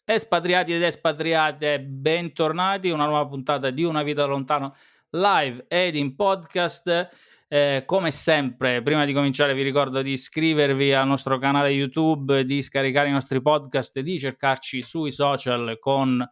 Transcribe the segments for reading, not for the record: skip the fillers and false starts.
Espatriati ed espatriate, bentornati, una nuova puntata di Una vita da lontano live ed in podcast. Come sempre, prima di cominciare vi ricordo di iscrivervi al nostro canale YouTube, di scaricare i nostri podcast, di cercarci sui social con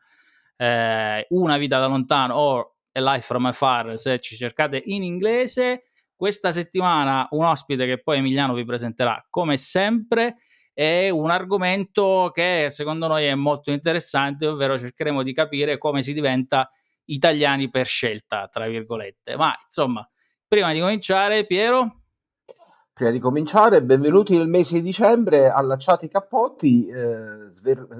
Una vita da lontano o A Life from Afar se ci cercate in inglese. Questa settimana un ospite che poi Emiliano vi presenterà come sempre. È un argomento che secondo noi è molto interessante, ovvero cercheremo di capire come si diventa italiani per scelta, tra virgolette. Ma insomma, prima di cominciare, Piero, Prima di cominciare, benvenuti nel mese di dicembre, allacciate i cappotti,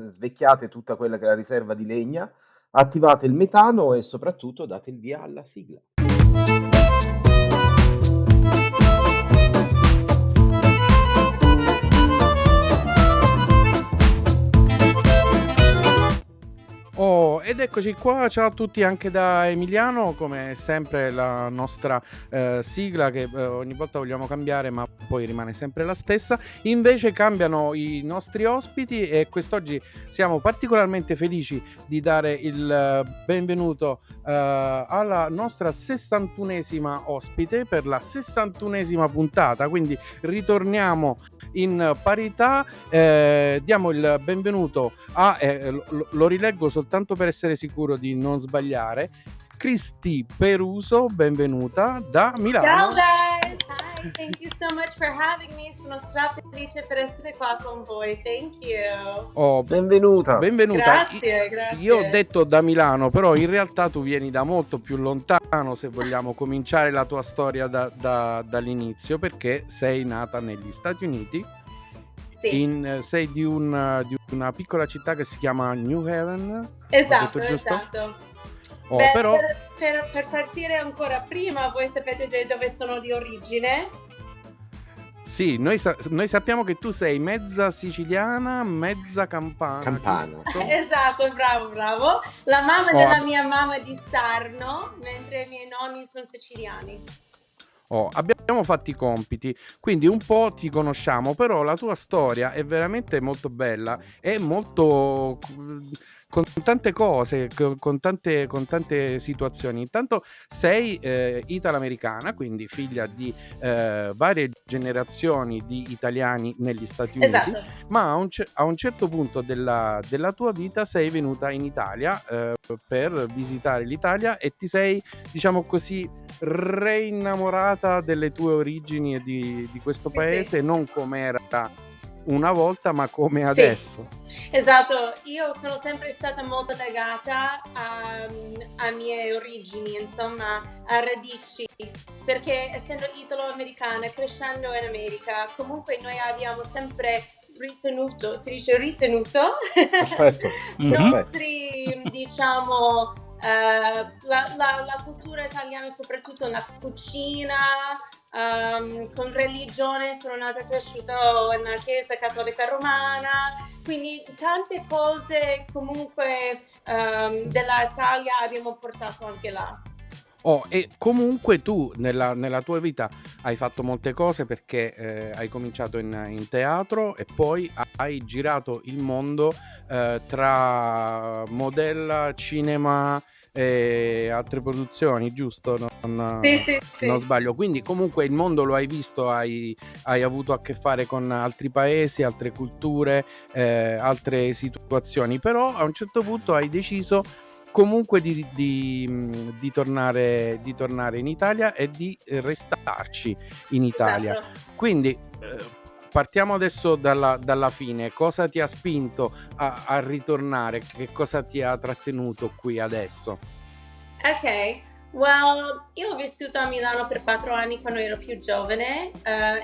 svecchiate tutta quella che è la riserva di legna, attivate il metano e soprattutto date il via alla sigla. Oh, ed eccoci qua, ciao a tutti anche da Emiliano, come sempre la nostra sigla che ogni volta vogliamo cambiare ma poi rimane sempre la stessa. Invece cambiano i nostri ospiti e quest'oggi siamo particolarmente felici di dare il benvenuto alla nostra 61esima ospite per la 61esima puntata, quindi ritorniamo in parità. Diamo il benvenuto a lo rileggo soltanto per essere sicuro di non sbagliare. Cristi Peruso, benvenuta da Milano. Ciao guys, hi, thank you so much for having me. Sono felice per essere qua con voi. Thank you. Oh, Benvenuta. Grazie. Io ho detto da Milano, però in realtà tu vieni da molto più lontano, se vogliamo cominciare la tua storia dall'inizio, perché sei nata negli Stati Uniti. Sì. Sei di una piccola città che si chiama New Haven. Esatto. Oh, Beh, però per partire ancora prima, voi sapete dove sono di origine? sì, noi sappiamo che tu sei mezza siciliana, mezza campana. Esatto, bravo. La mamma della mia mamma è di Sarno, mentre i miei nonni sono siciliani. Abbiamo fatto i compiti, quindi un po' ti conosciamo, però la tua storia è veramente molto bella, è molto con tante cose, con tante situazioni. Intanto sei italo-americana, quindi figlia di varie generazioni di italiani negli Stati Uniti, esatto. Ma a un certo punto della tua vita sei venuta in Italia per visitare l'Italia e ti sei, diciamo così, reinnamorata delle tue origini e di questo paese, sì. Non come era una volta, ma come adesso. Esatto, io sono sempre stata molto legata a mie origini, insomma, a radici, perché essendo italo-americana, crescendo in America, comunque noi abbiamo sempre ritenuto, si dice ritenuto, Perfetto. nostri, diciamo, la cultura italiana, soprattutto la cucina, con religione, sono nata e cresciuta nella Chiesa Cattolica Romana, quindi tante cose comunque dell'Italia abbiamo portato anche là. E comunque tu nella tua vita hai fatto molte cose, perché hai cominciato in teatro e poi hai girato il mondo tra modella, cinema e altre produzioni, giusto? Sì. Non sbaglio. Quindi comunque il mondo lo hai visto, hai avuto a che fare con altri paesi, altre culture, altre situazioni, però a un certo punto hai deciso comunque di tornare in Italia e di restarci in Italia. Esatto. Quindi partiamo adesso dalla fine. Cosa ti ha spinto a ritornare? Che cosa ti ha trattenuto qui adesso? Ok, well, io ho vissuto a Milano per 4 anni quando ero più giovane,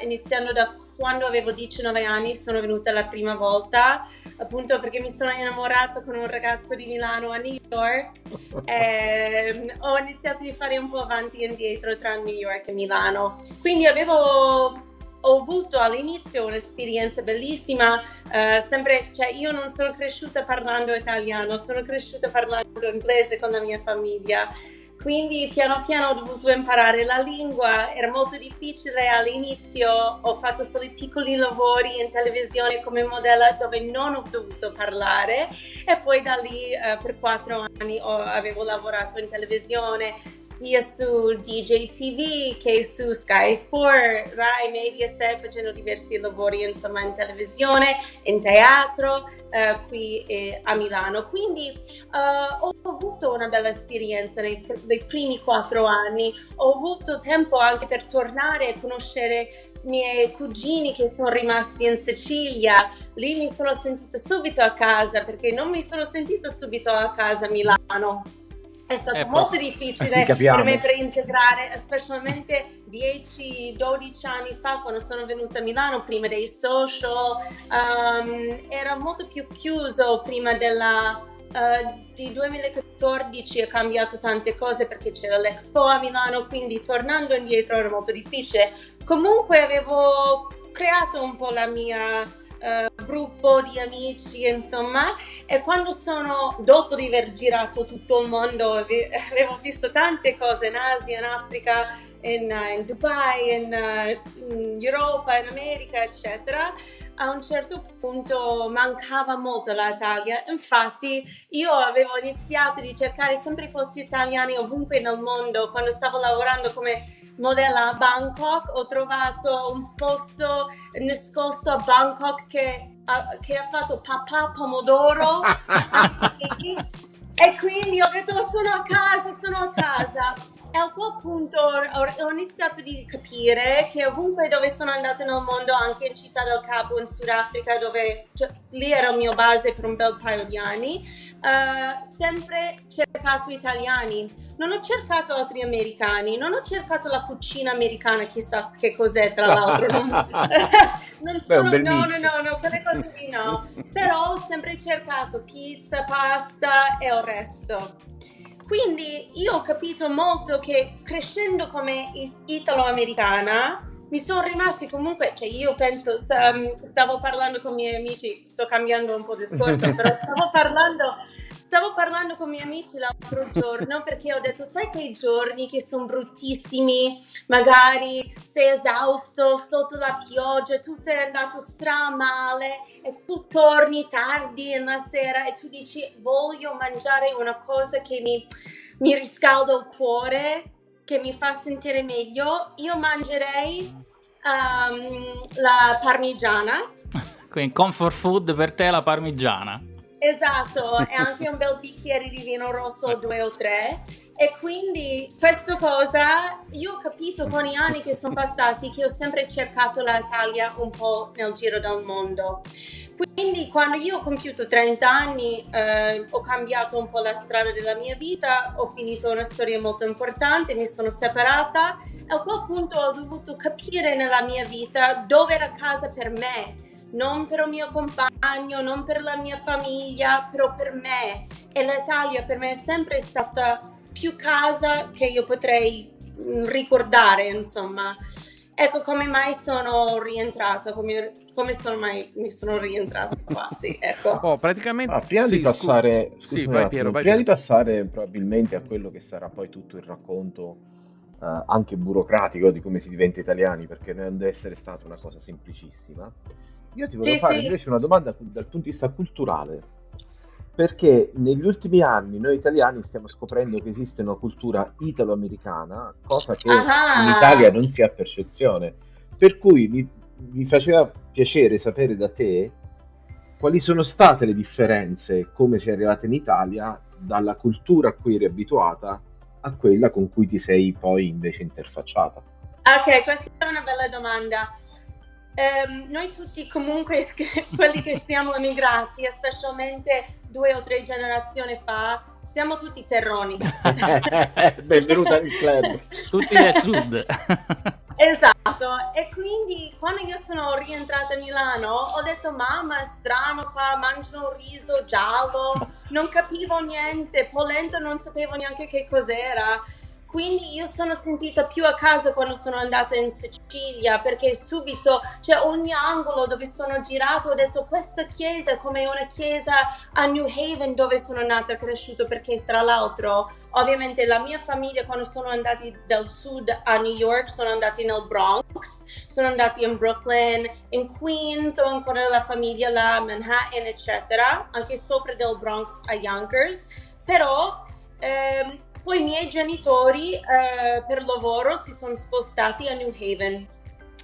iniziando da quando avevo 19 anni sono venuta la prima volta, appunto perché mi sono innamorata con un ragazzo di Milano a New York e ho iniziato a fare un po' avanti e indietro tra New York e Milano. Quindi ho avuto all'inizio un'esperienza bellissima, sempre, cioè io non sono cresciuta parlando italiano, sono cresciuta parlando inglese con la mia famiglia. Quindi piano piano ho dovuto imparare la lingua, era molto difficile all'inizio, ho fatto solo i piccoli lavori in televisione come modella dove non ho dovuto parlare e poi da lì per 4 anni avevo lavorato in televisione sia su DJ TV che su Sky Sport, Rai, Mediaset, facendo diversi lavori insomma in televisione, in teatro. Qui a Milano, quindi ho avuto una bella esperienza nei primi 4 anni, ho avuto tempo anche per tornare a conoscere i miei cugini che sono rimasti in Sicilia, lì mi sono sentita subito a casa perché non mi sono sentita subito a casa a Milano. È stato molto difficile per me per integrare, specialmente 10-12 anni fa quando sono venuta a Milano, prima dei social, era molto più chiuso prima di 2014 è cambiato tante cose perché c'era l'Expo a Milano, quindi tornando indietro era molto difficile. Comunque avevo creato un po' la mia gruppo di amici, insomma, e quando dopo di aver girato tutto il mondo, avevo visto tante cose in Asia, in Africa, in Dubai, in Europa, in America, eccetera. A un certo punto mancava molto l'Italia, infatti io avevo iniziato di cercare sempre i posti italiani ovunque nel mondo. Quando stavo lavorando come modella a Bangkok ho trovato un posto nascosto a Bangkok che ha fatto papà pomodoro e quindi ho detto sono a casa. E a quel punto ho iniziato di capire che ovunque dove sono andata nel mondo, anche in Città del Capo in Sudafrica, dove lì era il mio base per un bel paio di anni, sempre cercato italiani. Non ho cercato altri americani, non ho cercato la cucina americana, chissà che cos'è tra l'altro. No, quelle cose lì no. Però ho sempre cercato pizza, pasta e il resto. Quindi io ho capito molto che crescendo come italo-americana mi sono rimasti comunque, cioè io penso, stavo parlando con i miei amici, sto cambiando un po' discorso, però stavo parlando con i miei amici l'altro giorno perché ho detto, sai quei giorni che sono bruttissimi, magari sei esausto sotto la pioggia, tutto è andato stramale e tu torni tardi la sera e tu dici voglio mangiare una cosa che mi riscalda il cuore, che mi fa sentire meglio, io mangerei la parmigiana. Quindi comfort food per te la parmigiana. Esatto, e anche un bel bicchiere di vino rosso, 2 o 3. E quindi questa cosa io ho capito con gli anni che sono passati che ho sempre cercato l'Italia un po' nel giro del mondo. Quindi quando io ho compiuto 30 anni ho cambiato un po' la strada della mia vita, ho finito una storia molto importante, mi sono separata e a quel punto ho dovuto capire nella mia vita dove era casa per me. Non per il mio compagno, non per la mia famiglia, però per me. E l'Italia per me è sempre stata più casa che io potrei ricordare, insomma. Ecco come mai sono rientrata, come mi sono rientrata qua, sì, ecco. Praticamente prima di passare, vai Piero, prima di passare probabilmente a quello che sarà poi tutto il racconto anche burocratico di come si diventa italiani, perché non deve essere stata una cosa semplicissima. Io ti volevo fare invece una domanda dal punto di vista culturale, perché negli ultimi anni noi italiani stiamo scoprendo che esiste una cultura italo-americana, cosa che in Italia non si ha percezione, per cui mi faceva piacere sapere da te quali sono state le differenze, come sei arrivata in Italia, dalla cultura a cui eri abituata a quella con cui ti sei poi invece interfacciata. Ok, questa è una bella domanda. Noi tutti comunque, quelli che siamo emigrati, specialmente 2 o 3 generazioni fa, siamo tutti terroni. Benvenuta nel club. Tutti del sud. Esatto, e quindi quando io sono rientrata a Milano ho detto mamma è strano qua, mangiano riso giallo, non capivo niente, polenta non sapevo neanche che cos'era. quindi io sono sentita più a casa quando sono andata in Sicilia, perché subito, cioè ogni angolo dove sono girato ho detto questa chiesa è come una chiesa a New Haven dove sono nata e cresciuta, perché tra l'altro ovviamente la mia famiglia quando sono andati dal sud a New York sono andati nel Bronx, sono andati in Brooklyn, in Queens, ho ancora la famiglia là, Manhattan eccetera, anche sopra del Bronx a Yonkers, però poi i miei genitori per lavoro si sono spostati a New Haven.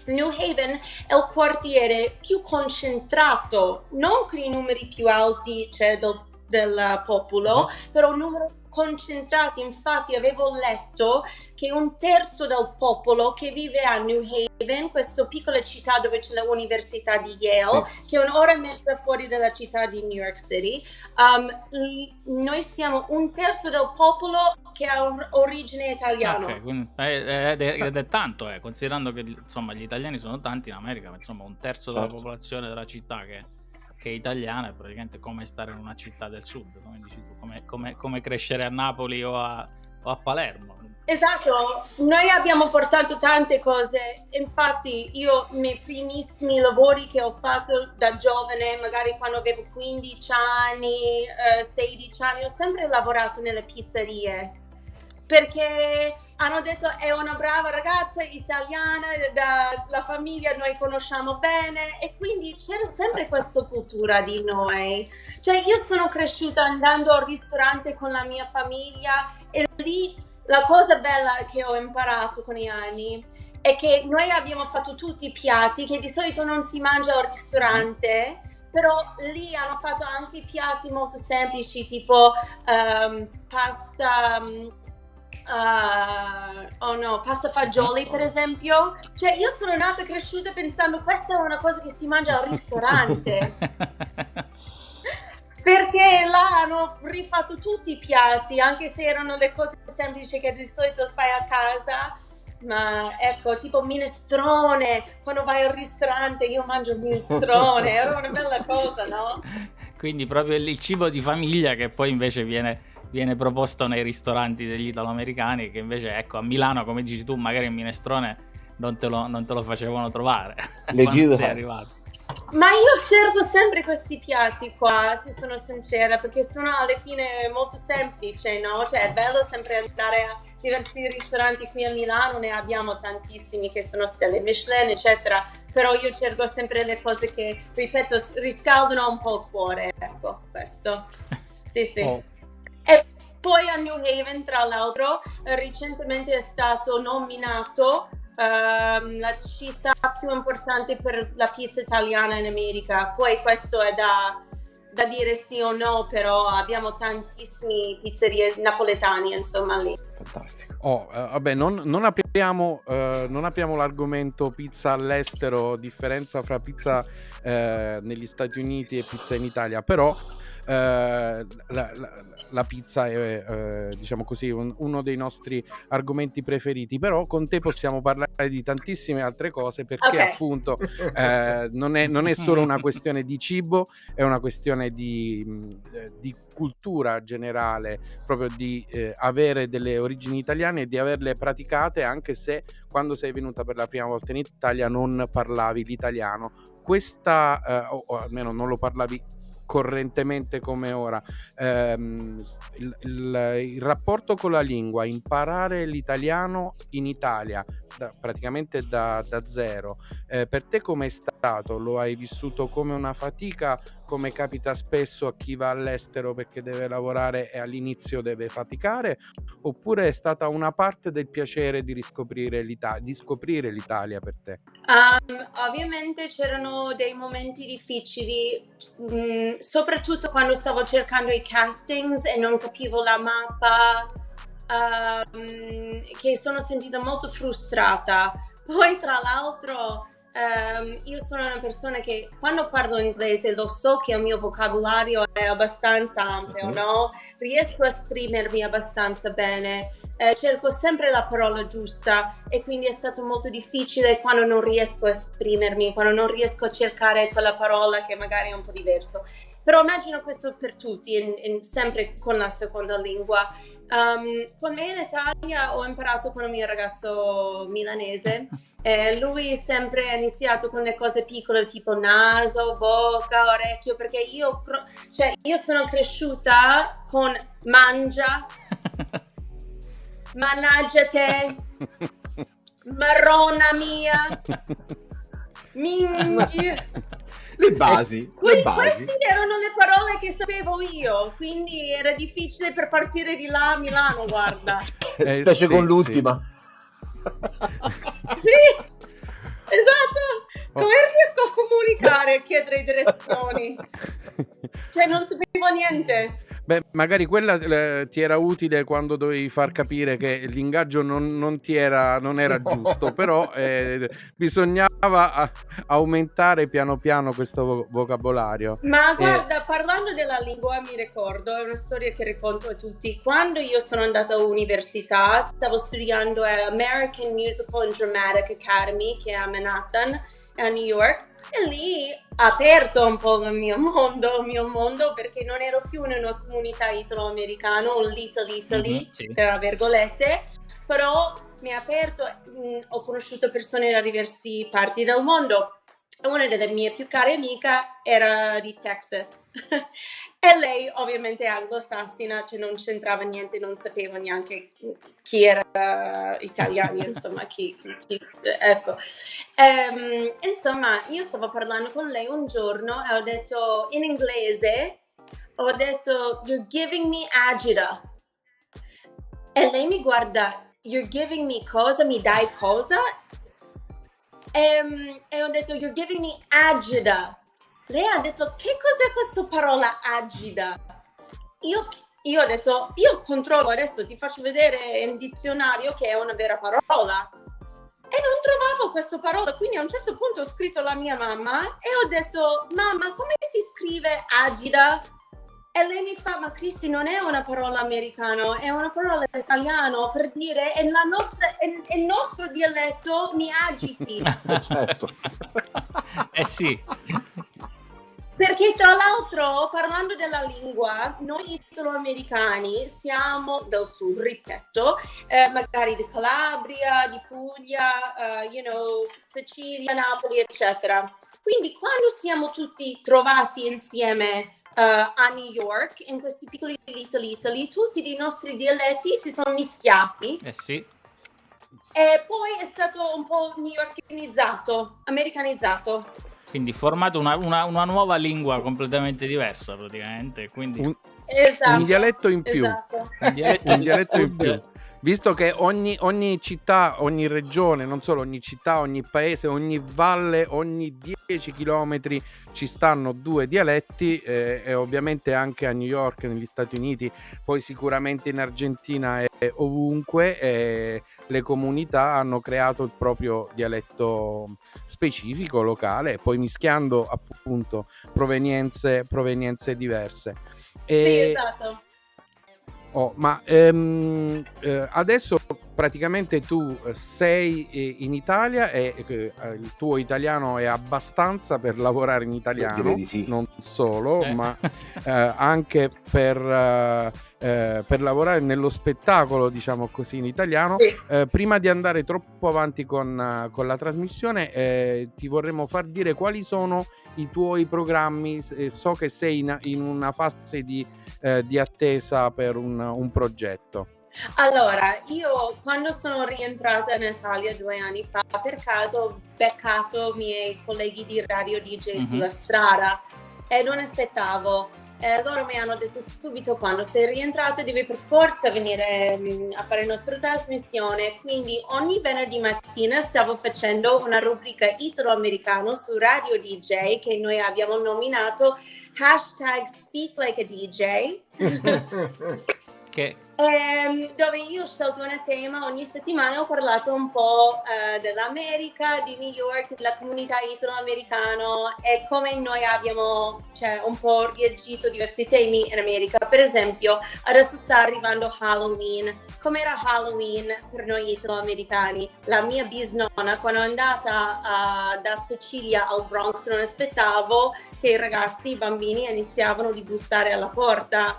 New Haven è il quartiere più concentrato, non con i numeri più alti, cioè del popolo, però numeri concentrati. Infatti avevo letto che 1/3 del popolo che vive a New Haven, questa piccola città dove c'è l'università di Yale, che è un'ora e mezza fuori dalla città di New York City, noi siamo 1/3 del popolo che ha origine italiana. Ok, quindi ed è tanto, considerando che insomma gli italiani sono tanti in America, ma insomma 1/3 della popolazione della città che è italiana è praticamente come stare in una città del sud, come dici tu, come crescere a Napoli o a Palermo. Esatto, noi abbiamo portato tante cose, infatti io i miei primissimi lavori che ho fatto da giovane, magari quando avevo 15 anni, 16 anni, ho sempre lavorato nelle pizzerie, perché hanno detto è una brava ragazza italiana, la famiglia noi conosciamo bene, e quindi c'era sempre questa cultura di noi. Cioè io sono cresciuta andando al ristorante con la mia famiglia, e lì la cosa bella che ho imparato con gli anni è che noi abbiamo fatto tutti i piatti che di solito non si mangia al ristorante, però lì hanno fatto anche piatti molto semplici, tipo pasta fagioli per esempio. Cioè io sono nata e cresciuta pensando questa è una cosa che si mangia al ristorante. Perché là hanno rifatto tutti i piatti, anche se erano le cose semplici che di solito fai a casa. Ma ecco, tipo minestrone, quando vai al ristorante io mangio minestrone, era una bella cosa, no? Quindi proprio il cibo di famiglia che poi invece viene proposto nei ristoranti degli italoamericani, che invece ecco a Milano, come dici tu, magari il minestrone non te lo facevano trovare quando sei arrivato. Ma io cerco sempre questi piatti qua, se sono sincera, perché sono alla fine molto semplici, no? Cioè è bello sempre andare a diversi ristoranti qui a Milano, ne abbiamo tantissimi che sono stelle Michelin, eccetera, però io cerco sempre le cose che, ripeto, riscaldano un po' il cuore, ecco, questo. Sì. Oh. E poi a New Haven, tra l'altro, recentemente è stato nominato la città più importante per la pizza italiana in America. Poi questo è da dire sì o no, però abbiamo tantissime pizzerie napoletane, insomma, lì. Fantastico. Vabbè, non apriamo l'argomento pizza all'estero, differenza fra pizza negli Stati Uniti e pizza in Italia, però la pizza è diciamo così uno dei nostri argomenti preferiti, però con te possiamo parlare di tantissime altre cose, perché appunto non è solo una questione di cibo, è una questione di cultura generale, proprio di avere delle origini italiane e di averle praticate, anche se quando sei venuta per la prima volta in Italia non parlavi l'italiano, o almeno non lo parlavi correntemente come ora. Il rapporto con la lingua, imparare l'italiano in Italia praticamente da zero, per te com'è stato? Lo hai vissuto come una fatica, come capita spesso a chi va all'estero perché deve lavorare e all'inizio deve faticare, oppure è stata una parte del piacere di scoprire l'Italia per te? Ovviamente c'erano dei momenti difficili, soprattutto quando stavo cercando i castings e non capivo la mappa, che sono sentita molto frustrata. Poi tra l'altro io sono una persona che quando parlo inglese lo so che il mio vocabolario è abbastanza ampio, no? Riesco a esprimermi abbastanza bene, cerco sempre la parola giusta, e quindi è stato molto difficile quando non riesco a esprimermi, quando non riesco a cercare quella parola che magari è un po' diverso. Però immagino questo per tutti, sempre con la seconda lingua. Con me in Italia ho imparato con il mio ragazzo milanese. Lui sempre ha iniziato con le cose piccole tipo naso, bocca, orecchio, perché io sono cresciuta con mangia, mannaggia te, marrona mia, minghi. Le basi. Queste erano le parole che sapevo io, quindi era difficile per partire di là a Milano, guarda. Specie sì, con l'ultima. Sì, esatto. Come riesco a comunicare e chiedere direzioni? Cioè, non sapevo niente. Beh, magari quella ti era utile quando dovevi far capire che l'ingaggio non era No. giusto, però bisognava aumentare piano piano questo vocabolario. Ma guarda, parlando della lingua mi ricordo, è una storia che racconto a tutti. Quando io sono andata all'università, stavo studiando all'American Musical and Dramatic Academy, che è a Manhattan, a New York, e lì ha aperto un po' il mio mondo, perché non ero più in una comunità italo-americana, un Little Italy, sì. tra virgolette, però mi ha aperto, ho conosciuto persone da diverse parti del mondo. Una delle mie più care amiche era di Texas e lei ovviamente è anglosassina, cioè non c'entrava niente, non sapevo neanche chi era italiano, insomma, chi ecco. Insomma, io stavo parlando con lei un giorno e ho detto in inglese, you're giving me agita. E lei mi guarda, you're giving me cosa? Mi dai cosa? E ho detto, you're giving me agita. Lei ha detto, che cos'è questa parola agita? Io ho detto, io controllo adesso, ti faccio vedere in dizionario che è una vera parola. E non trovavo questa parola, quindi a un certo punto ho scritto alla mia mamma e ho detto, mamma, come si scrive agita? E lei mi fa, ma Cristi, non è una parola americana, è una parola italiana per dire il nostro dialetto mi agiti. Certo. Sì. Perché tra l'altro, parlando della lingua, noi italo-americani siamo del sud, ripeto, magari di Calabria, di Puglia, Sicilia, Napoli, eccetera. Quindi quando siamo tutti trovati insieme a New York, in questi piccoli Little Italy, tutti i nostri dialetti si sono mischiati. Sì. E poi è stato un po' newyorkinizzato, americanizzato. Quindi formato una nuova lingua completamente diversa praticamente. Quindi Esatto, un dialetto in più. Esatto. Un dialetto in più. Visto che ogni città, ogni regione, non solo ogni città, ogni paese, ogni valle, ogni 10 chilometri ci stanno 2 dialetti e ovviamente anche a New York, negli Stati Uniti, poi sicuramente in Argentina e ovunque le comunità hanno creato il proprio dialetto specifico, locale, poi mischiando appunto provenienze diverse. Sì, esatto. Ma adesso praticamente tu sei in Italia e il tuo italiano è abbastanza per lavorare in italiano, Direi di sì. non solo, ma anche per lavorare nello spettacolo, diciamo così, in italiano. Sì. Prima di andare troppo avanti con la trasmissione, ti vorremmo far dire quali sono i tuoi programmi. So che sei in una fase di attesa per un progetto. Allora, io quando sono rientrata in Italia 2 anni fa, per caso ho beccato i miei colleghi di radio DJ sulla strada e non aspettavo. Loro mi hanno detto subito, quando sei rientrata devi per forza venire a fare la nostra trasmissione. Quindi ogni venerdì mattina stavo facendo una rubrica italo-americano su Radio DJ che noi abbiamo nominato #SpeakLikeADJ. dove io ho scelto un tema ogni settimana, ho parlato un po' dell'America, di New York, della comunità italo-americana e come noi abbiamo un po' reagito a diversi temi in America. Per esempio, adesso sta arrivando Halloween. Com'era Halloween per noi italo-americani? La mia bisnonna, quando è andata da Sicilia al Bronx, non aspettavo che i ragazzi, i bambini iniziavano a bussare alla porta.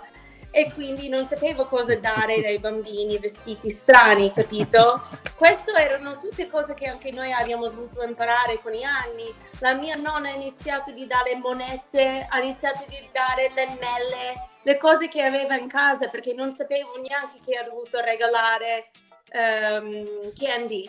E quindi non sapevo cosa dare ai bambini vestiti strani, capito? Queste erano tutte cose che anche noi abbiamo dovuto imparare con gli anni. La mia nonna ha iniziato a dare monete, ha iniziato a dare le mele, le cose che aveva in casa, perché non sapevo neanche che ha dovuto regalare candy.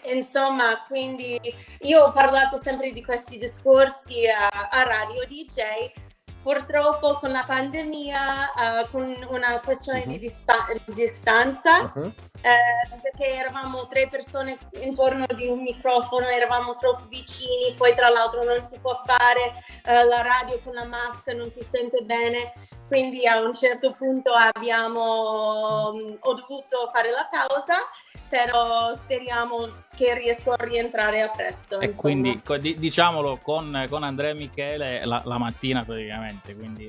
Insomma, quindi io ho parlato sempre di questi discorsi a Radio DJ. Purtroppo con la pandemia, con una questione di distanza, perché eravamo 3 persone intorno di un microfono, eravamo troppo vicini, poi tra l'altro non si può fare la radio con la maschera, non si sente bene, quindi a un certo punto ho dovuto fare la pausa, però speriamo che riesco a rientrare a presto. E quindi diciamolo con Andrea e Michele la mattina praticamente, quindi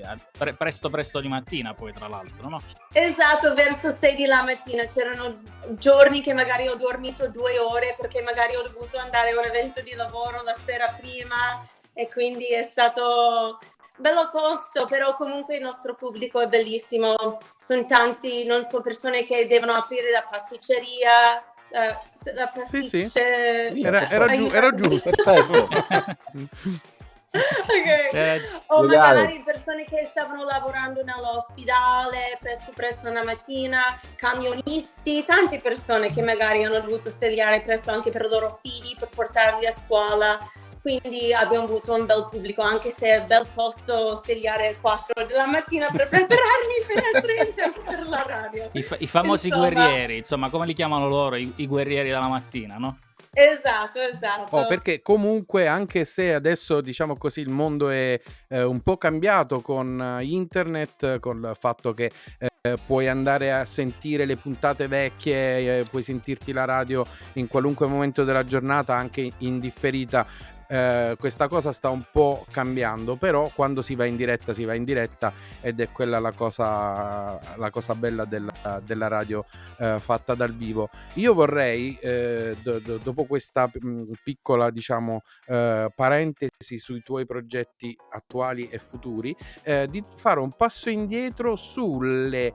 presto di mattina poi tra l'altro, no? Esatto, verso 6 di la mattina. C'erano giorni che magari ho dormito 2 ore perché magari ho dovuto andare a un evento di lavoro la sera prima e quindi è stato bello tosto, però comunque il nostro pubblico è bellissimo. Sono tanti, non so, persone che devono aprire la pasticceria. La pasticceria. Sì. Era giusto. Perfetto. Okay. O magari persone che stavano lavorando nell'ospedale presto una mattina, camionisti, tante persone che magari hanno dovuto svegliare presto anche per i loro figli, per portarli a scuola, quindi abbiamo avuto un bel pubblico, anche se è bel tosto svegliare alle 4 della mattina per prepararmi per essere in tempo per la radio. I famosi guerrieri, insomma, come li chiamano loro, i guerrieri della mattina, no? Esatto. Perché comunque, anche se adesso, diciamo così, il mondo è un po' cambiato con internet, con il fatto che puoi andare a sentire le puntate vecchie, puoi sentirti la radio in qualunque momento della giornata, anche in differita. Questa cosa sta un po' cambiando, però quando si va in diretta ed è quella la cosa bella della radio fatta dal vivo. Io vorrei dopo questa piccola, diciamo, parentesi sui tuoi progetti attuali e futuri, di fare un passo indietro sulla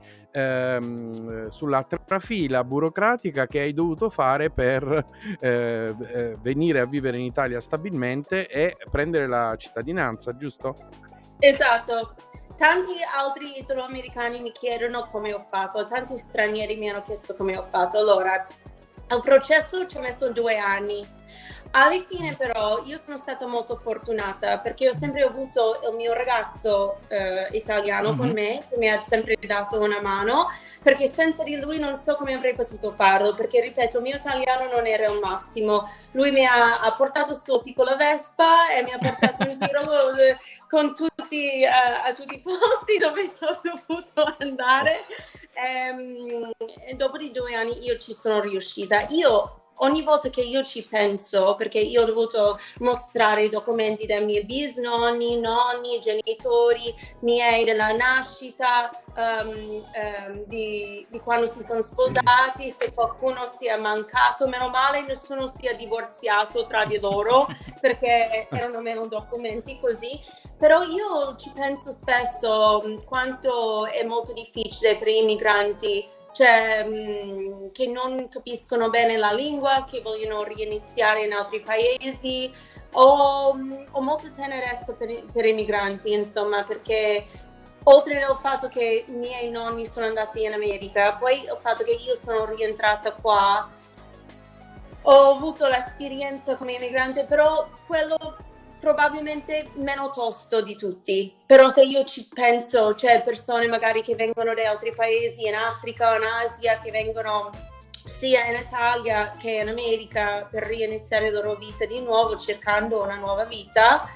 trafila burocratica che hai dovuto fare per venire a vivere in Italia stabilmente e prendere la cittadinanza, giusto? Esatto. Tanti altri italo-americani mi chiedono come ho fatto, tanti stranieri mi hanno chiesto come ho fatto. Allora, il processo ci ha messo 2 anni. Alla fine però io sono stata molto fortunata perché ho sempre avuto il mio ragazzo italiano con me che mi ha sempre dato una mano, perché senza di lui non so come avrei potuto farlo, perché ripeto, il mio italiano non era il massimo. Lui mi ha portato sulla piccola Vespa e mi ha portato in giro con tutti a tutti i posti dove ho dovuto andare, e dopo di 2 anni io ci sono riuscita. Ogni volta che io ci penso, perché io ho dovuto mostrare i documenti dei miei bisnonni, nonni, genitori miei della nascita, di quando si sono sposati, se qualcuno sia mancato, meno male nessuno sia divorziato tra di loro, perché erano meno documenti così. Però io ci penso spesso quanto è molto difficile per i migranti, cioè che non capiscono bene la lingua, che vogliono riiniziare in altri paesi. Ho molta tenerezza per i migranti, insomma, perché oltre al fatto che i miei nonni sono andati in America, poi il fatto che io sono rientrata qua, ho avuto l'esperienza come immigrante, però quello probabilmente meno tosto di tutti. Però se io ci penso, c'è persone magari che vengono da altri paesi, in Africa o in Asia, che vengono sia in Italia che in America per riiniziare la loro vita di nuovo, cercando una nuova vita.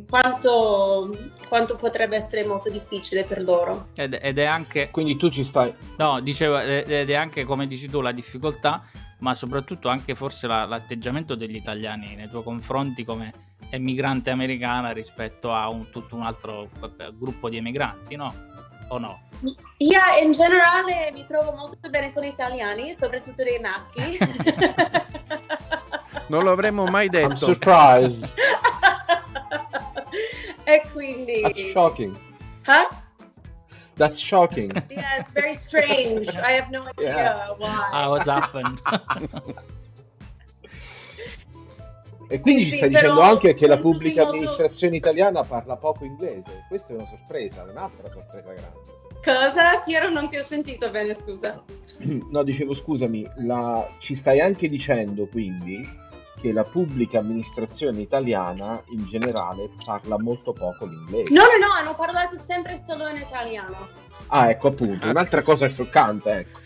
quanto potrebbe essere molto difficile per loro. Ed è anche, Quindi tu ci stai. no, dicevo, ed è anche, come dici tu, la difficoltà, ma soprattutto anche forse l'atteggiamento degli italiani nei tuoi confronti come emigrante americana rispetto a tutto un altro gruppo di emigranti, no? O no? Yeah, in generale mi trovo molto bene con gli italiani, soprattutto dei maschi. Non lo avremmo mai I'm detto. surprised. E quindi... That's shocking. Huh? That's shocking. Yeah, it's very strange. I have no idea Yeah. why. What's happened? E quindi Sì, ci stai però dicendo anche che la sono tutti pubblica molto- amministrazione italiana parla poco inglese. Questa è una sorpresa, un'altra sorpresa grande. Cosa? Piero, non ti ho sentito bene, scusa. No, dicevo, scusami, ci stai anche dicendo quindi che la pubblica amministrazione italiana in generale parla molto poco l'inglese. No, hanno parlato sempre solo in italiano. Ah, ecco appunto, un'altra cosa scioccante, ecco.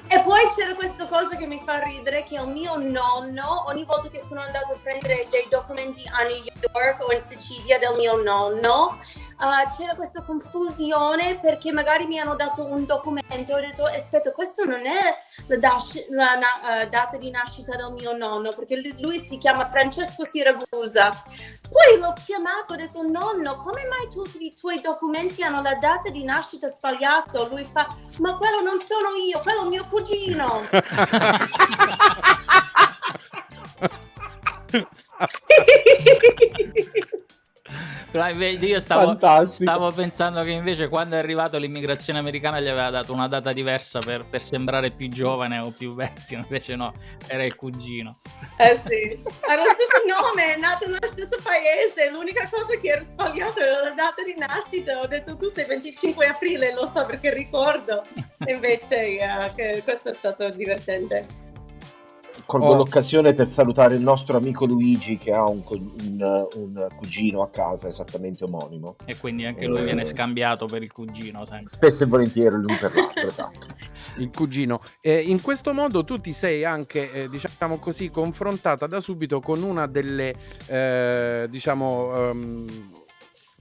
E poi c'era questa cosa che mi fa ridere, che il mio nonno, ogni volta che sono andato a prendere dei documenti a New York o in Sicilia del mio nonno, c'era questa confusione perché magari mi hanno dato un documento e ho detto aspetta, questo non è la data di nascita del mio nonno, perché lui si chiama Francesco Siragusa. Poi l'ho chiamato, ho detto nonno, come mai tutti i tuoi documenti hanno la data di nascita sbagliato? Lui fa, ma quello non sono io, quello è mio cugino. Però invece io stavo Fantastico. pensando che invece quando è arrivato l'immigrazione americana gli aveva dato una data diversa per sembrare più giovane o più vecchio, invece no, era il cugino. Eh sì, ha lo stesso nome, è nato nello stesso paese, l'unica cosa che era sbagliata era la data di nascita. Ho detto tu sei 25 aprile, lo so perché ricordo. E invece che questo è stato divertente. Colgo l'occasione per salutare il nostro amico Luigi che ha un cugino a casa esattamente omonimo. E quindi anche lui viene scambiato per il cugino sempre. Spesso e volentieri l'un per l'altro, esatto. Il cugino. In questo modo tu ti sei anche, diciamo così, confrontata da subito con una delle,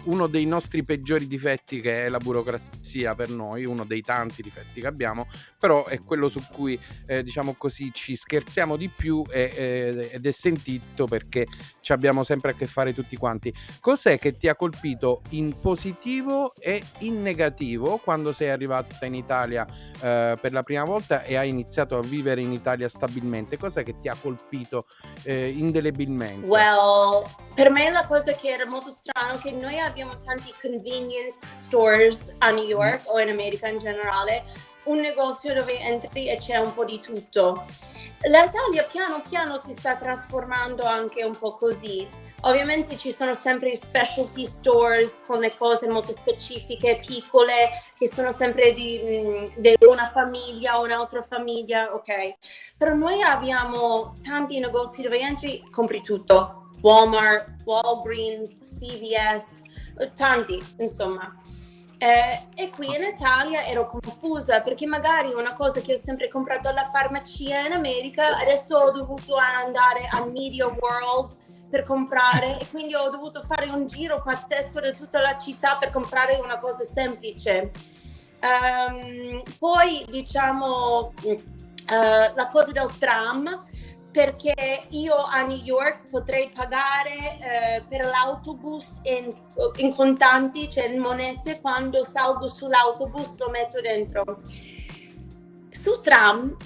uno dei nostri peggiori difetti, che è la burocrazia per noi, uno dei tanti difetti che abbiamo, però è quello su cui diciamo così ci scherziamo di più ed è sentito perché ci abbiamo sempre a che fare tutti quanti. Cos'è che ti ha colpito in positivo e in negativo quando sei arrivata in Italia per la prima volta e hai iniziato a vivere in Italia stabilmente? Cos'è che ti ha colpito indelebilmente? Well, per me la cosa che era molto strano è che noi abbiamo tanti convenience stores a New York o in America in generale, un negozio dove entri e c'è un po' di tutto. L'Italia piano piano si sta trasformando anche un po' così. Ovviamente ci sono sempre i specialty stores con le cose molto specifiche, piccole, che sono sempre di una famiglia o un'altra famiglia, ok? Però noi abbiamo tanti negozi dove entri, compri tutto. Walmart, Walgreens, CVS, tanti, insomma. E qui in Italia ero confusa perché magari una cosa che ho sempre comprato alla farmacia in America, adesso ho dovuto andare a Media World per comprare e quindi ho dovuto fare un giro pazzesco da tutta la città per comprare una cosa semplice. Poi diciamo la cosa del tram, perché io a New York potrei pagare per l'autobus in contanti, cioè in monete, quando salgo sull'autobus lo metto dentro. Sul tram,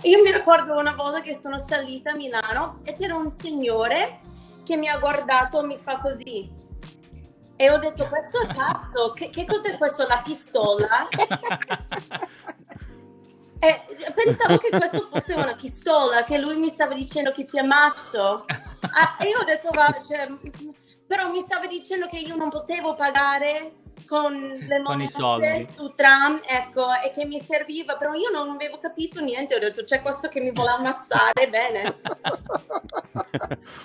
io mi ricordo una volta che sono salita a Milano e c'era un signore che mi ha guardato, mi fa così. E ho detto, questo è cazzo, che cos'è questo, la pistola? Pensavo che questo fosse una pistola, che lui mi stava dicendo che ti ammazzo. E io ho detto, però mi stava dicendo che io non potevo pagare con le monete su tram, ecco, e che mi serviva, però io non avevo capito niente, ho detto c'è questo che mi vuole ammazzare, bene.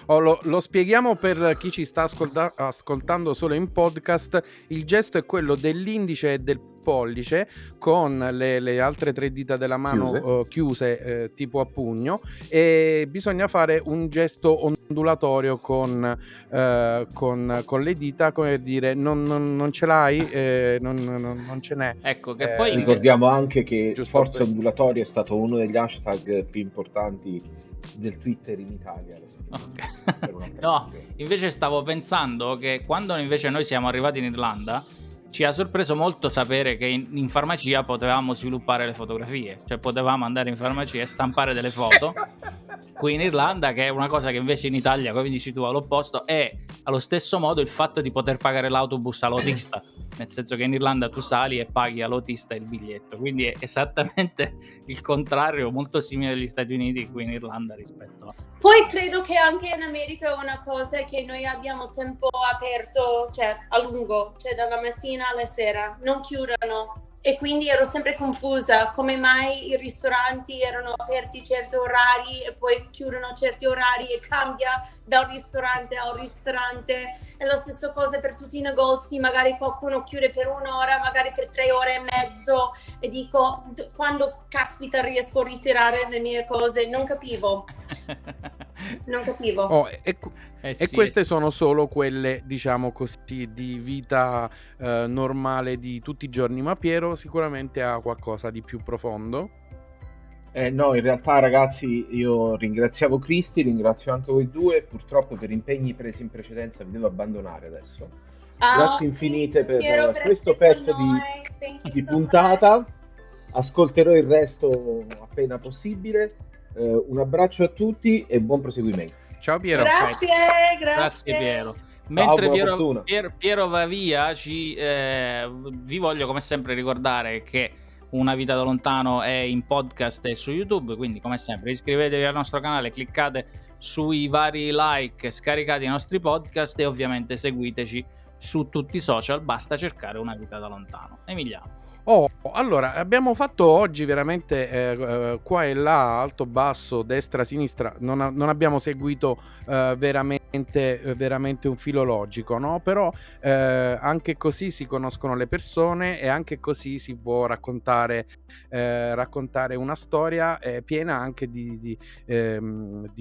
Lo spieghiamo per chi ci sta ascoltando solo in podcast. Il gesto è quello dell'indice e del pollice con le altre 3 dita della mano chiuse tipo a pugno, e bisogna fare un gesto ondulatorio con le dita, come dire non ce l'hai, non ce n'è. Ecco, che poi ricordiamo anche che giusto forza per- ondulatorio è stato uno degli hashtag più importanti del Twitter in Italia. Per una No, pratica. invece stavo pensando che quando invece noi siamo arrivati in Irlanda ci ha sorpreso molto sapere che in farmacia potevamo sviluppare le fotografie, cioè potevamo andare in farmacia e stampare delle foto. Qui in Irlanda, che è una cosa che invece in Italia, come dici tu, all'opposto, è allo stesso modo il fatto di poter pagare l'autobus all'autista, nel senso che in Irlanda tu sali e paghi all'autista il biglietto, quindi è esattamente il contrario, molto simile agli Stati Uniti qui in Irlanda rispetto a... Poi credo che anche in America una cosa è che noi abbiamo tempo aperto, cioè a lungo, cioè dalla mattina alla sera, non chiudono. E quindi ero sempre confusa come mai i ristoranti erano aperti certi orari e poi chiudono certi orari e cambia da ristorante al ristorante. È la stessa cosa per tutti i negozi, magari qualcuno chiude per 1 ora, magari per 3 ore e mezzo, e dico quando caspita riesco a ritirare le mie cose, non capivo. E queste sono solo quelle, diciamo così, di vita normale di tutti i giorni, ma Piero sicuramente ha qualcosa di più profondo. No, in realtà ragazzi, io ringraziavo Cristi, ringrazio anche voi due, purtroppo per impegni presi in precedenza vi devo abbandonare adesso. Grazie infinite per questo pezzo di puntata, ascolterò il resto appena possibile. Un abbraccio a tutti e buon proseguimento. Ciao Piero. Grazie Piero. Mentre Ciao, Piero va via, vi voglio come sempre ricordare che Una vita da lontano è in podcast e su YouTube, quindi come sempre iscrivetevi al nostro canale, cliccate sui vari like, scaricate i nostri podcast e ovviamente seguiteci su tutti i social, basta cercare Una vita da lontano. Emiliano. Allora, abbiamo fatto oggi veramente qua e là, alto, basso, destra, sinistra, non abbiamo seguito veramente un filo logico, no? Però anche così si conoscono le persone e anche così si può raccontare una storia piena anche di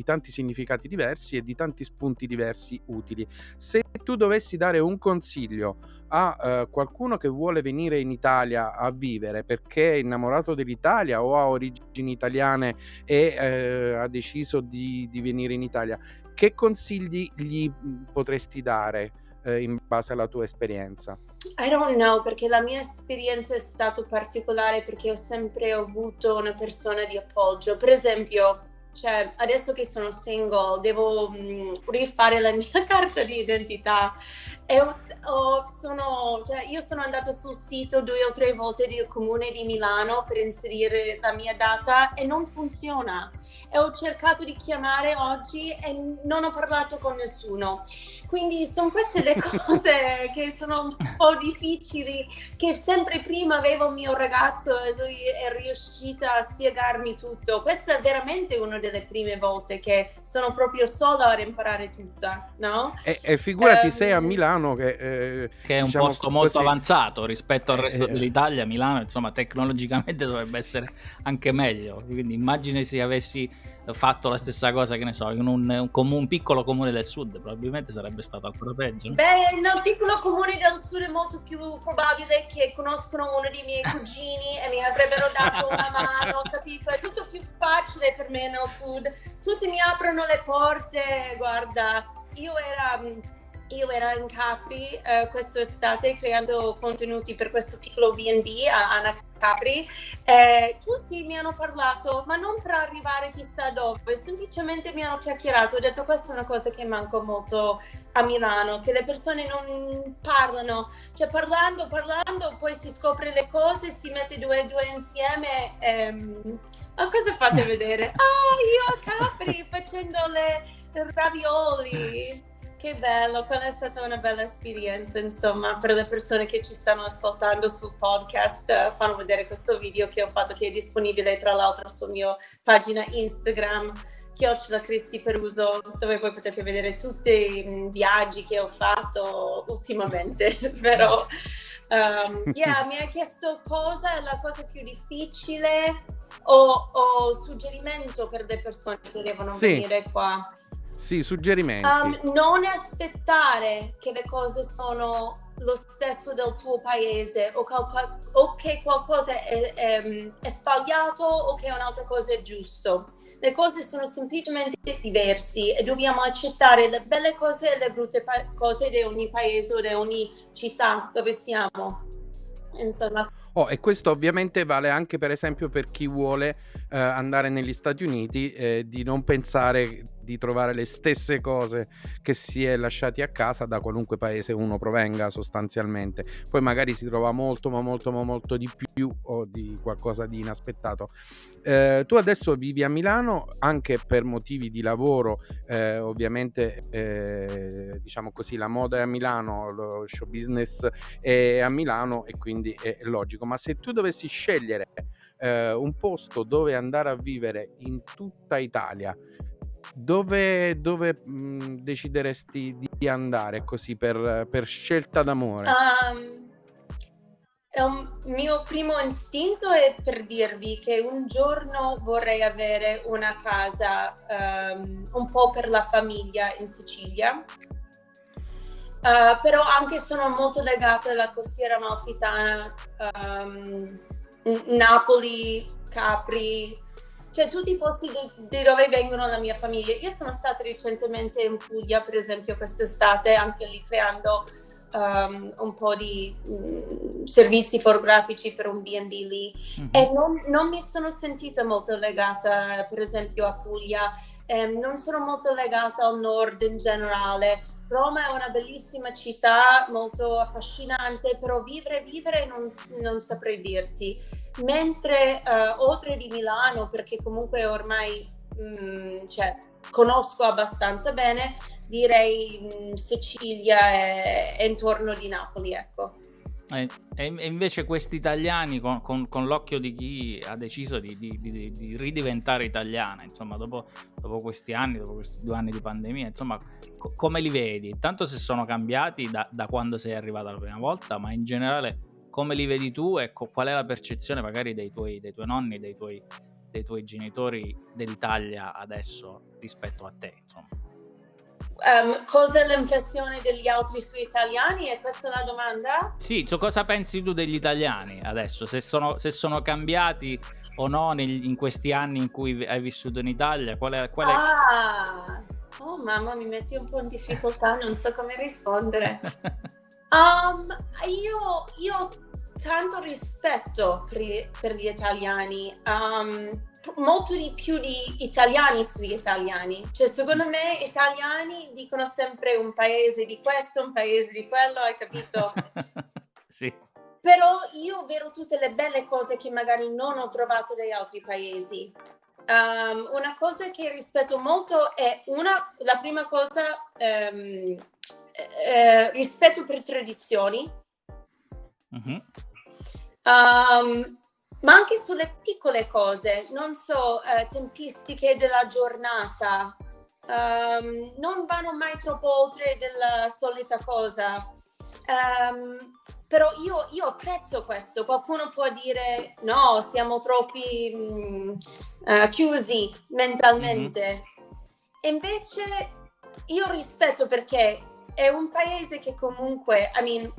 tanti significati diversi e di tanti spunti diversi utili. Se tu dovessi dare un consiglio a qualcuno che vuole venire in Italia a vivere perché è innamorato dell'Italia o ha origini italiane e ha deciso di venire in Italia, che consigli gli potresti dare in base alla tua esperienza? I don't know, perché la mia esperienza è stata particolare perché ho sempre avuto una persona di appoggio. Per esempio, cioè, adesso che sono single devo rifare la mia carta di identità e io sono andata sul sito 2 o 3 volte del comune di Milano per inserire la mia data e non funziona, e ho cercato di chiamare oggi e non ho parlato con nessuno, quindi sono queste le cose che sono un po' difficili, che sempre prima avevo il mio ragazzo e lui è riuscito a spiegarmi tutto. Questa è veramente una delle prime volte che sono proprio sola ad imparare tutta, no? E figurati, sei a Milano che è un diciamo posto molto così avanzato rispetto al resto dell'Italia. Milano, insomma, tecnologicamente dovrebbe essere anche meglio, quindi immagine se avessi fatto la stessa cosa, che ne so, in un piccolo comune del sud, probabilmente sarebbe stato ancora peggio. Beh, nel piccolo comune del sud è molto più probabile che conoscono uno dei miei cugini e mi avrebbero dato una mano, capito? È tutto più facile per me nel sud, tutti mi aprono le porte. Guarda, io ero in Capri quest'estate creando contenuti per questo piccolo B&B a Anna Capri, tutti mi hanno parlato, ma non per arrivare chissà dove, semplicemente mi hanno chiacchierato. Ho detto, questa è una cosa che manca molto a Milano, che le persone non parlano, cioè parlando poi si scopre le cose, si mette due insieme. Ma cosa fate vedere? Io a Capri facendo le ravioli. Che bello, quella è stata una bella esperienza, insomma, per le persone che ci stanno ascoltando sul podcast. Fanno vedere questo video che ho fatto, che è disponibile tra l'altro sul mio pagina Instagram, @Cristiperuso, dove voi potete vedere tutti i viaggi che ho fatto ultimamente. Però Mi ha chiesto cosa è la cosa più difficile o suggerimento per le persone che devono venire qua. Sì, suggerimenti. Non aspettare che le cose sono lo stesso del tuo paese o che qualcosa è sbagliato o che un'altra cosa è giusto. Le cose sono semplicemente diverse e dobbiamo accettare le belle cose e le brutte cose di ogni paese o di ogni città dove siamo. Insomma. E questo ovviamente vale anche per esempio per chi vuole andare negli Stati Uniti, di non pensare di trovare le stesse cose che si è lasciati a casa da qualunque paese uno provenga sostanzialmente. Poi magari si trova molto di più o di qualcosa di inaspettato. Tu adesso vivi a Milano anche per motivi di lavoro, ovviamente diciamo così, la moda è a Milano, lo show business è a Milano e quindi è logico. Ma se tu dovessi scegliere un posto dove andare a vivere in tutta Italia, dove decideresti di andare così per scelta d'amore? Mio primo istinto è per dirvi che un giorno vorrei avere una casa un po' per la famiglia in Sicilia. Però anche sono molto legata alla costiera amalfitana, Napoli, Capri, cioè tutti i posti di dove vengono la mia famiglia. Io sono stata recentemente in Puglia, per esempio, quest'estate, anche lì creando un po' di servizi fotografici per un B&B lì. E non mi sono sentita molto legata, per esempio, a Puglia. Non sono molto legata al nord in generale. Roma è una bellissima città, molto affascinante, però vivere non saprei dirti. Mentre oltre di Milano, perché comunque ormai conosco abbastanza bene, direi Sicilia e intorno di Napoli, ecco. E invece questi italiani con l'occhio di chi ha deciso di ridiventare italiana, insomma, dopo questi anni, dopo questi 2 anni di pandemia, insomma, come li vedi? Tanto se sono cambiati da quando sei arrivata la prima volta, ma in generale come li vedi tu e qual è la percezione magari dei tuoi nonni, dei tuoi genitori dell'Italia adesso rispetto a te, insomma? Cosa è l'impressione degli altri sugli italiani? È questa la domanda? Sì, cosa pensi tu degli italiani adesso? Se sono cambiati o no in questi anni in cui hai vissuto in Italia? Qual è... Oh mamma, mi metti un po' in difficoltà, non so come rispondere. Io ho tanto rispetto per gli italiani. Molto di più di italiani sugli italiani, cioè secondo me italiani dicono sempre un paese di questo, un paese di quello, hai capito? Sì. Però io vedo tutte le belle cose che magari non ho trovato negli altri paesi. Una cosa che rispetto molto è la prima cosa, rispetto per tradizioni. Ma anche sulle piccole cose, non so, tempistiche della giornata, non vanno mai troppo oltre della solita cosa. Però io apprezzo questo. Qualcuno può dire no, siamo troppi chiusi mentalmente. E invece io rispetto, perché è un paese che comunque, a me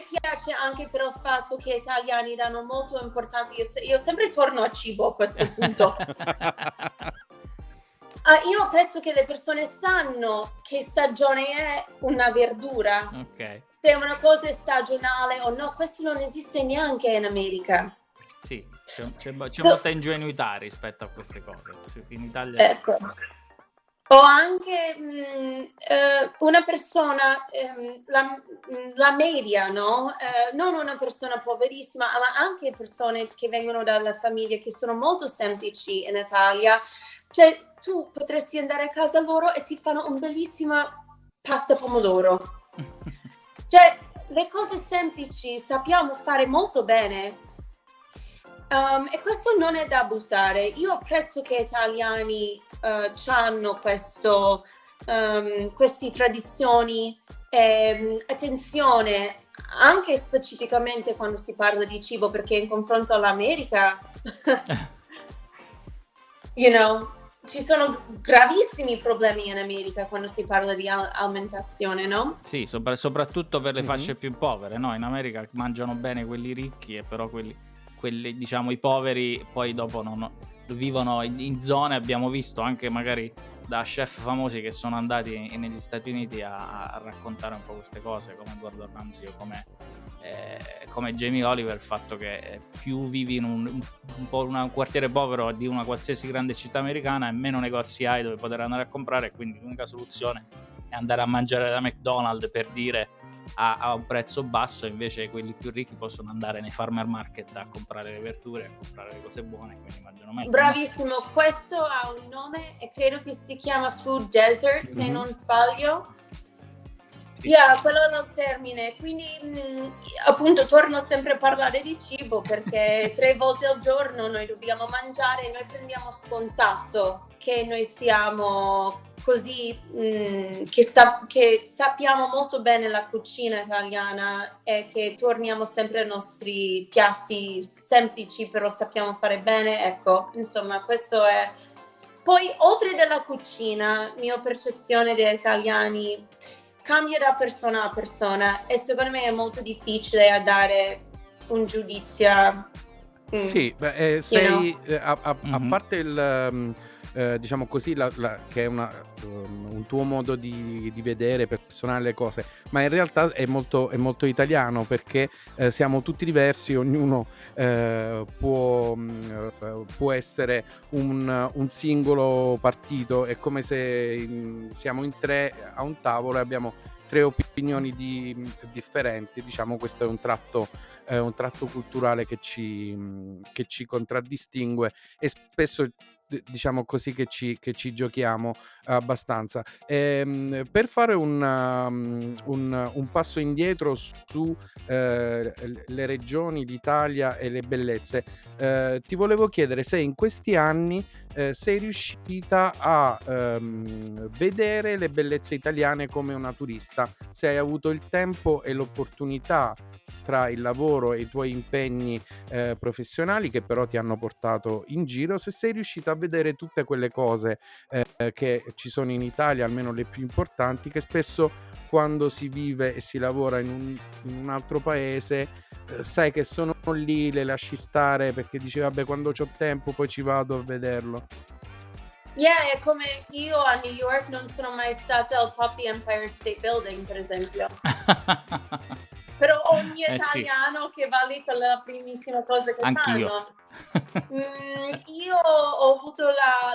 piace anche per il fatto che gli italiani danno molto importanza. Io sempre torno al cibo a questo punto. Io apprezzo che le persone sanno che stagione è una verdura. Okay. Se una cosa è stagionale o no, questo non esiste neanche in America. Sì, c'è molta ingenuità rispetto a queste cose. In Italia... Ecco. O anche una persona, la media, no? Non una persona poverissima, ma anche persone che vengono dalle famiglie che sono molto semplici in Italia. Cioè, tu potresti andare a casa loro e ti fanno un bellissima pasta pomodoro. Cioè, le cose semplici sappiamo fare molto bene. E questo non è da buttare. Io apprezzo che gli italiani hanno queste tradizioni, attenzione anche specificamente quando si parla di cibo, perché in confronto all'America, ci sono gravissimi problemi in America quando si parla di alimentazione, no? Sì, soprattutto per le Mhm. fasce più povere, no? In America mangiano bene quelli ricchi e però quelli diciamo i poveri poi dopo non vivono in zone, abbiamo visto anche magari da chef famosi che sono andati negli Stati Uniti a raccontare un po' queste cose, come Gordon Ramsay o come Jamie Oliver, il fatto che più vivi in un po' un quartiere povero di una qualsiasi grande città americana e meno negozi hai dove poter andare a comprare, e quindi l'unica soluzione è andare a mangiare da McDonald's, per dire, a un prezzo basso, invece quelli più ricchi possono andare nei farmer market a comprare le verdure, a comprare le cose buone, quindi mangiano meglio. Bravissimo, questo ha un nome e credo che si chiama Food Desert, se Mhm. non sbaglio. Sì. Yeah, quello è il termine, quindi appunto torno sempre a parlare di cibo perché 3 volte al giorno noi dobbiamo mangiare e noi prendiamo scontato che noi siamo così, che sappiamo molto bene la cucina italiana e che torniamo sempre ai nostri piatti semplici, però sappiamo fare bene, ecco, insomma questo è. Poi oltre della cucina, mia percezione degli italiani cambia da persona a persona e secondo me è molto difficile a dare un giudizio. Sì, beh, you know? sei a Mhm. parte il diciamo così, che è un tuo modo di vedere personale le cose, ma in realtà è molto italiano, perché siamo tutti diversi, ognuno può essere un singolo partito. È come se siamo in 3 a un tavolo e abbiamo 3 opinioni differenti. Diciamo, questo è un tratto culturale che ci contraddistingue, e spesso diciamo così che ci giochiamo abbastanza. Per fare un passo indietro su le regioni d'Italia e le bellezze, ti volevo chiedere se in questi anni sei riuscita a vedere le bellezze italiane come una turista, se hai avuto il tempo e l'opportunità, tra il lavoro e i tuoi impegni professionali, che però ti hanno portato in giro, se sei riuscita a vedere tutte quelle cose che ci sono in Italia, almeno le più importanti, che spesso quando si vive e si lavora in un altro paese sai che sono lì, le lasci stare perché dici vabbè, quando c'ho tempo poi ci vado a vederlo. Yeah, è come io a New York non sono mai stata al top di Empire State Building, per esempio. Però ogni Sì, italiano che va lì per la primissima cosa che anch'io. fanno. Io ho avuto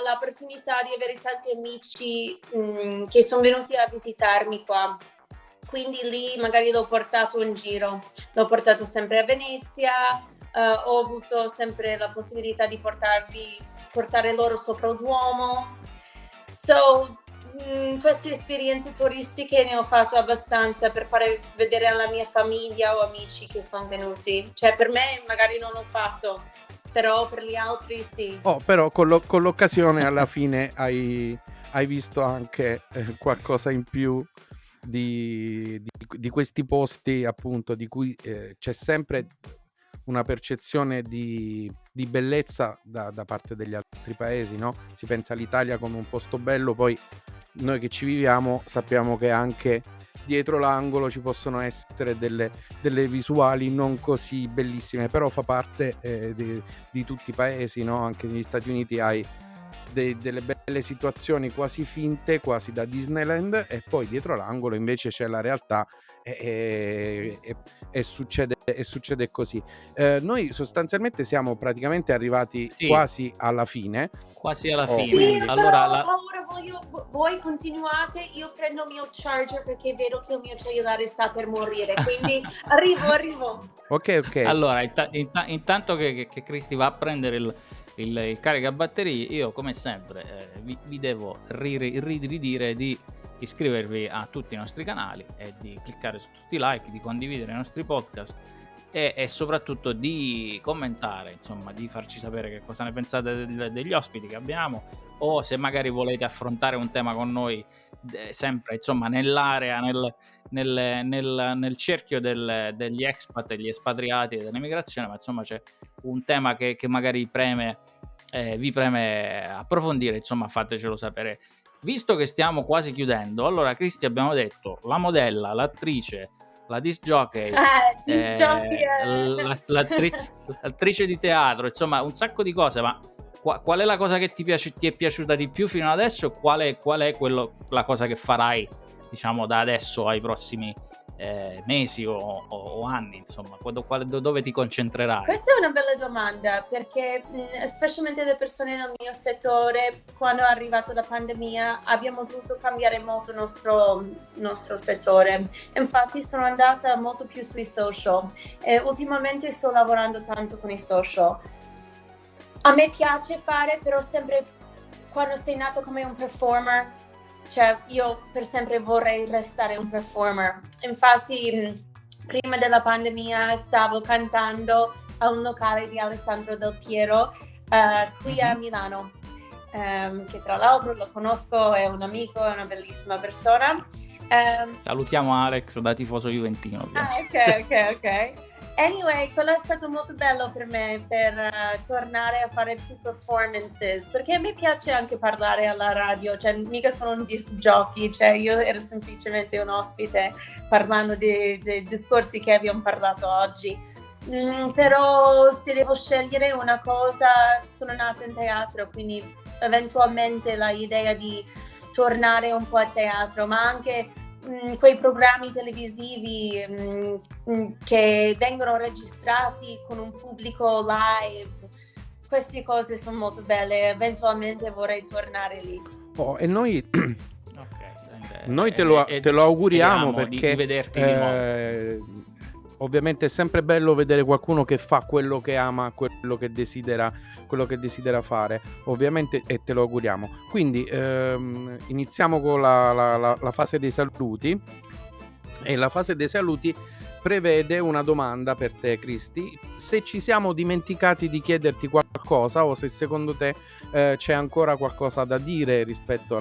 l'opportunità di avere tanti amici che sono venuti a visitarmi qua, quindi lì magari l'ho portato in giro, l'ho portato sempre a Venezia, ho avuto sempre la possibilità di portare loro sopra il Duomo. So, queste esperienze turistiche ne ho fatto abbastanza per fare vedere alla mia famiglia o amici che sono venuti. Cioè, per me magari non l'ho fatto, però per gli altri sì. Però con l'occasione alla fine hai visto anche qualcosa in più di questi posti, appunto, di cui c'è sempre una percezione di bellezza da parte degli altri paesi, no? Si pensa all'Italia come un posto bello, poi noi che ci viviamo sappiamo che anche dietro l'angolo ci possono essere delle visuali non così bellissime, però fa parte di tutti i paesi, no? Anche negli Stati Uniti hai delle belle situazioni quasi finte, quasi da Disneyland, e poi dietro l'angolo invece c'è la realtà e succede così. Noi sostanzialmente siamo praticamente arrivati Sì. quasi alla fine. Quasi alla Oh, fine. quindi- Sì, Allora, però ora voi continuate, io prendo il mio charger perché vedo che il mio cellulare sta per morire, quindi arrivo. Ok. Allora, intanto che Cristi va a prendere il caricabatterie, io come sempre vi devo ridire di iscrivervi a tutti i nostri canali e di cliccare su tutti i like, di condividere i nostri podcast e soprattutto di commentare, insomma, di farci sapere che cosa ne pensate degli ospiti che abbiamo, o se magari volete affrontare un tema con noi sempre insomma nell'area, nel cerchio degli expat e gli espatriati e dell'emigrazione, ma insomma c'è un tema che magari vi preme approfondire, insomma fatecelo sapere. Visto che stiamo quasi chiudendo, allora Cristi abbiamo detto la modella, l'attrice, la disc jockey, disc jockey l'attrice di teatro, insomma un sacco di cose, ma qual è la cosa che ti è piaciuta di più fino adesso e qual è la cosa che farai, diciamo, da adesso ai prossimi mesi o anni, insomma, dove ti concentrerai? Questa è una bella domanda, perché specialmente le persone nel mio settore, quando è arrivata la pandemia, abbiamo dovuto cambiare molto il nostro settore. Infatti sono andata molto più sui social e ultimamente sto lavorando tanto con i social. A me piace fare, però sempre quando sei nato come un performer, cioè io per sempre vorrei restare un performer. Infatti prima della pandemia stavo cantando a un locale di Alessandro Del Piero qui a Milano, che tra l'altro lo conosco, è un amico, è una bellissima persona. Salutiamo Alex da tifoso juventino. Ok. Anyway, quello è stato molto bello per me, per tornare a fare più performances, perché a me piace anche parlare alla radio, cioè mica sono un disc jockey, cioè io ero semplicemente un ospite parlando dei discorsi che abbiamo parlato oggi. Però se devo scegliere una cosa, sono nata in teatro, quindi eventualmente l'idea di tornare un po' a teatro, ma anche quei programmi televisivi che vengono registrati con un pubblico live, queste cose sono molto belle, eventualmente vorrei tornare lì. E noi te lo auguriamo, perché di vederti di nuovo. Ovviamente è sempre bello vedere qualcuno che fa quello che ama, quello che desidera fare, ovviamente, e te lo auguriamo. Quindi iniziamo con la fase dei saluti, e la fase dei saluti prevede una domanda per te, Cristi. Se ci siamo dimenticati di chiederti qualcosa, o se secondo te c'è ancora qualcosa da dire rispetto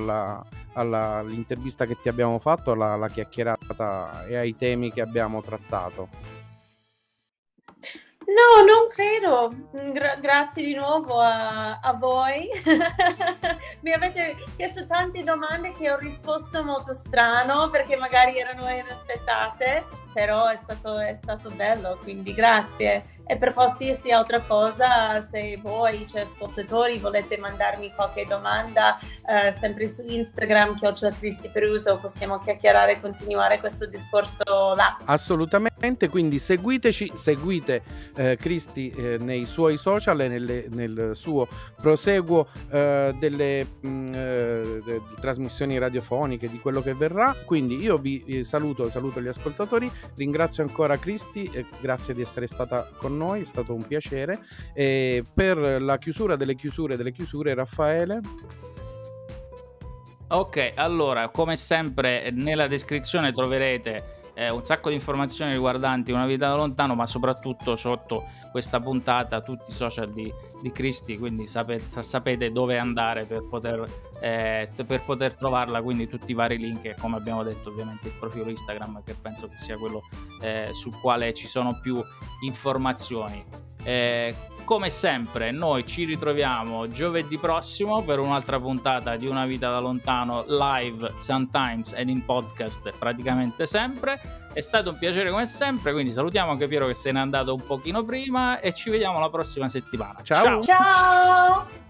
all'intervista che ti abbiamo fatto, alla chiacchierata e ai temi che abbiamo trattato. No, non credo. Grazie di nuovo a voi. Mi avete chiesto tante domande che ho risposto molto strano, perché magari erano inaspettate, però è stato bello, quindi grazie. E per qualsiasi altra cosa, se voi, cioè ascoltatori, volete mandarmi qualche domanda, sempre su Instagram, @Cristi Peruso, possiamo chiacchierare e continuare questo discorso là. Assolutamente, quindi seguite Cristi nei suoi social e nel suo proseguo delle trasmissioni radiofoniche, di quello che verrà. Quindi io vi saluto gli ascoltatori, ringrazio ancora Cristi, grazie di essere stata con noi, è stato un piacere. E per la chiusura delle chiusure, Raffaele. Ok, allora, come sempre nella descrizione troverete un sacco di informazioni riguardanti Una vita da lontano, ma soprattutto sotto questa puntata tutti i social di Cristi, quindi sapete dove andare per poter trovarla, quindi tutti i vari link, e come abbiamo detto ovviamente il profilo Instagram, che penso che sia quello sul quale ci sono più informazioni. Come sempre noi ci ritroviamo giovedì prossimo per un'altra puntata di Una vita da lontano, live sometimes ed in podcast praticamente sempre. È stato un piacere come sempre, quindi salutiamo anche Piero che se n'è andato un pochino prima e ci vediamo la prossima settimana. Ciao. Ciao!